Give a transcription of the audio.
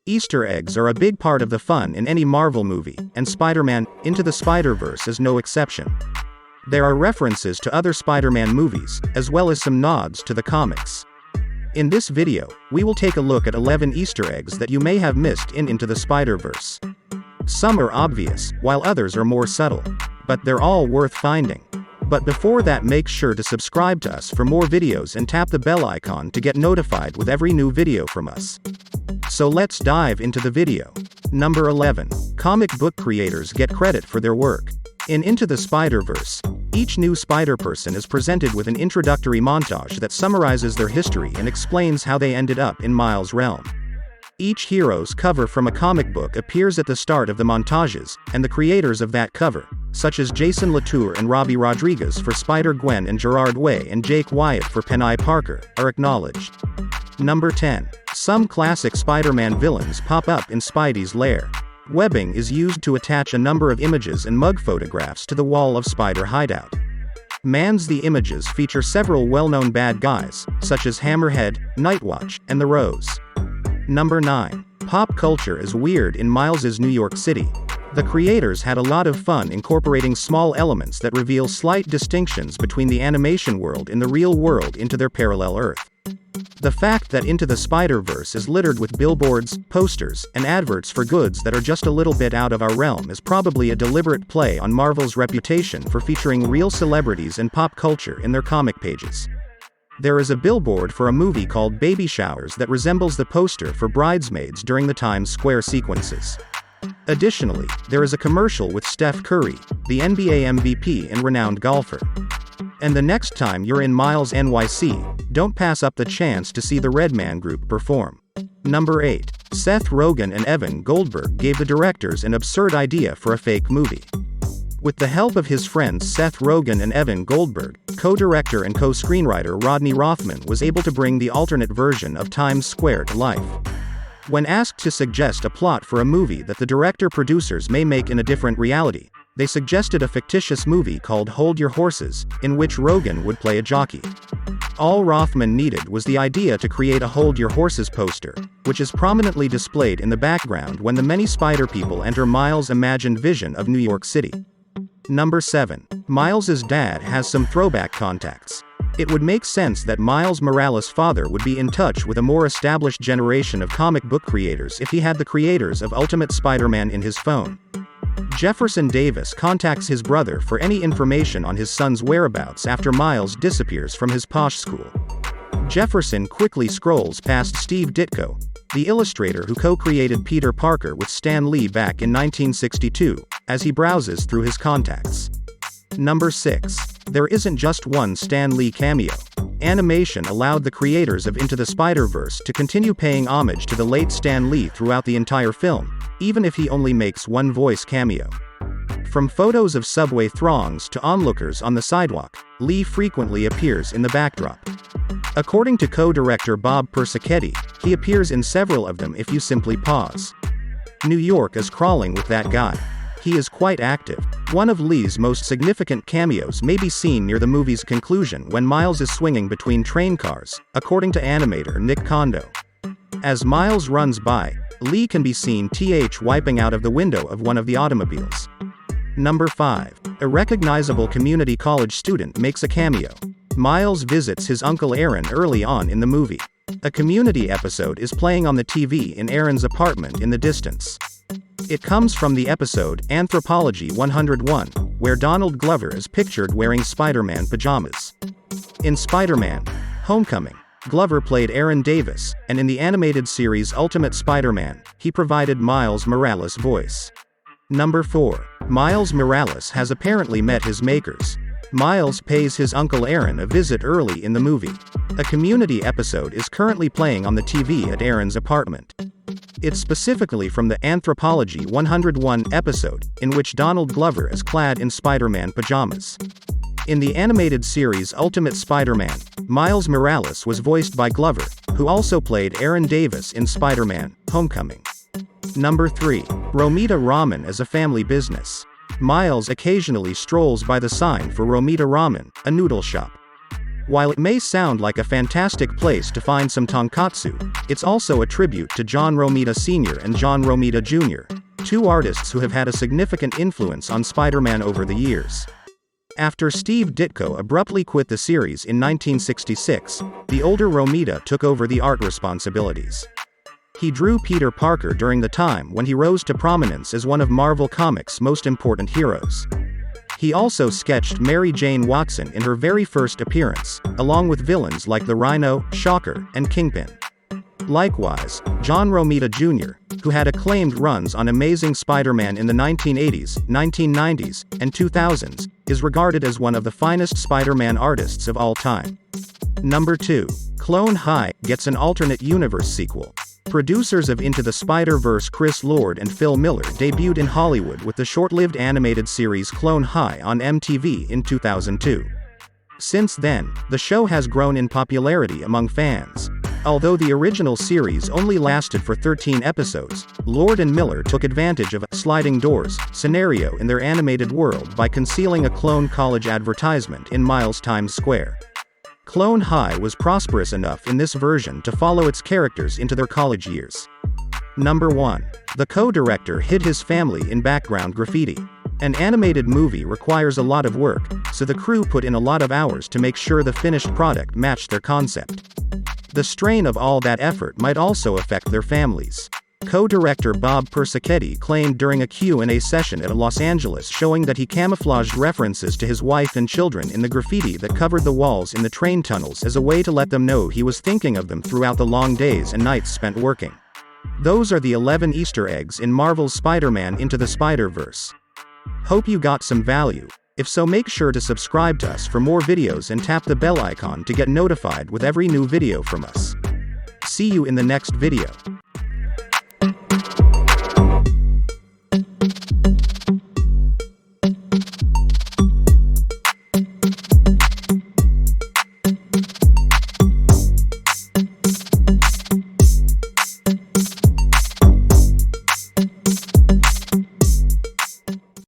Easter eggs are a big part of the fun in any Marvel movie, and Spider-Man: Into the Spider-Verse is no exception. There are references to other Spider-Man movies, as well as some nods to the comics. In this video, we will take a look at 11 Easter eggs that you may have missed in Into the Spider-Verse. Some are obvious, while others are more subtle. But they're all worth finding. But before that, make sure to subscribe to us for more videos and tap the bell icon to get notified with every new video from us. So let's dive into the video. Number 11. Comic book creators get credit for their work. In Into the Spider-Verse, each new Spider-Person is presented with an introductory montage that summarizes their history and explains how they ended up in Miles' realm. Each hero's cover from a comic book appears at the start of the montages, and the creators of that cover, such as Jason Latour and Robbie Rodriguez for Spider-Gwen and Gerard Way and Jake Wyatt for Penny Parker, are acknowledged. Number 10. Some classic Spider-Man villains pop up in Spidey's lair. Webbing is used to attach a number of images and mug photographs to the wall of Spider Hideout. The images feature several well-known bad guys, such as Hammerhead, Nightwatch, and the Rose. Number 9. Pop culture is weird in Miles's New York City. The creators had a lot of fun incorporating small elements that reveal slight distinctions between the animation world and the real world into their parallel Earth. The fact that Into the Spider-Verse is littered with billboards, posters, and adverts for goods that are just a little bit out of our realm is probably a deliberate play on Marvel's reputation for featuring real celebrities and pop culture in their comic pages. There is a billboard for a movie called Baby Showers that resembles the poster for Bridesmaids during the Times Square sequences. Additionally, there is a commercial with Steph Curry, the NBA MVP and renowned golfer. And the next time you're in Miles NYC, don't pass up the chance to see the Redman Group perform. Number 8. Seth Rogen and Evan Goldberg gave the directors an absurd idea for a fake movie. With the help of his friends Seth Rogen and Evan Goldberg, co-director and co-screenwriter Rodney Rothman was able to bring the alternate version of Times Square to life. When asked to suggest a plot for a movie that the director-producers may make in a different reality, they suggested a fictitious movie called Hold Your Horses, in which Rogen would play a jockey. All Rothman needed was the idea to create a Hold Your Horses poster, which is prominently displayed in the background when the many spider people enter Miles' imagined vision of New York City. Number 7. Miles's dad has some throwback contacts. It would make sense that Miles Morales' father would be in touch with a more established generation of comic book creators if he had the creators of Ultimate Spider-Man in his phone. Jefferson Davis contacts his brother for any information on his son's whereabouts after Miles disappears from his posh school. Jefferson quickly scrolls past Steve Ditko, the illustrator who co-created Peter Parker with Stan Lee back in 1962, as he browses through his contacts. Number 6. There isn't just one Stan Lee cameo. Animation allowed the creators of Into the Spider-Verse to continue paying homage to the late Stan Lee throughout the entire film, even if he only makes one voice cameo. From photos of subway throngs to onlookers on the sidewalk, Lee frequently appears in the backdrop. According to co-director Bob Persichetti, he appears in several of them if you simply pause. New York is crawling with that guy. He is quite active. One of Lee's most significant cameos may be seen near the movie's conclusion when Miles is swinging between train cars, according to animator Nick Kondo. As Miles runs by, Lee can be seen wiping out of the window of one of the automobiles. Number 5. A recognizable community college student makes a cameo. Miles visits his uncle Aaron early on in the movie. A Community episode is playing on the TV in Aaron's apartment in the distance. It comes from the episode Anthropology 101, where Donald Glover is pictured wearing Spider-Man pajamas. In Spider-Man: Homecoming, Glover played Aaron Davis, and in the animated series Ultimate Spider-Man, he provided Miles Morales' voice. Number 4. Miles Morales has apparently met his makers. Miles pays his uncle Aaron a visit early in the movie. A Community episode is currently playing on the TV at Aaron's apartment. It's specifically from the Anthropology 101 episode, in which Donald Glover is clad in Spider-Man pajamas. In the animated series Ultimate Spider-Man, Miles Morales was voiced by Glover, who also played Aaron Davis in Spider-Man: Homecoming. Number 3. Romita Ramen as a family business. Miles occasionally strolls by the sign for Romita Ramen, a noodle shop. While it may sound like a fantastic place to find some tonkatsu, it's also a tribute to John Romita Sr. and John Romita Jr., two artists who have had a significant influence on Spider-Man over the years. After Steve Ditko abruptly quit the series in 1966, the older Romita took over the art responsibilities. He drew Peter Parker during the time when he rose to prominence as one of Marvel Comics' most important heroes. He also sketched Mary Jane Watson in her very first appearance, along with villains like the Rhino, Shocker, and Kingpin. Likewise, John Romita Jr., who had acclaimed runs on Amazing Spider-Man in the 1980s, 1990s, and 2000s, is regarded as one of the finest Spider-Man artists of all time. Number 2. Clone High gets an alternate universe sequel. Producers of Into the Spider-Verse Chris Lord and Phil Miller debuted in Hollywood with the short-lived animated series Clone High on MTV in 2002. Since then, the show has grown in popularity among fans. Although the original series only lasted for 13 episodes, Lord and Miller took advantage of a sliding doors scenario in their animated world by concealing a clone college advertisement in Miles Times Square. Clone High was prosperous enough in this version to follow its characters into their college years. Number 1. The co-director hid his family in background graffiti. An animated movie requires a lot of work, so the crew put in a lot of hours to make sure the finished product matched their concept. The strain of all that effort might also affect their families. Co-director Bob Persichetti claimed during a Q&A session at a Los Angeles showing that he camouflaged references to his wife and children in the graffiti that covered the walls in the train tunnels as a way to let them know he was thinking of them throughout the long days and nights spent working. Those are the 11 Easter eggs in Marvel's Spider-Man Into the Spider-Verse. Hope you got some value. If so, make sure to subscribe to us for more videos and tap the bell icon to get notified with every new video from us. See you in the next video.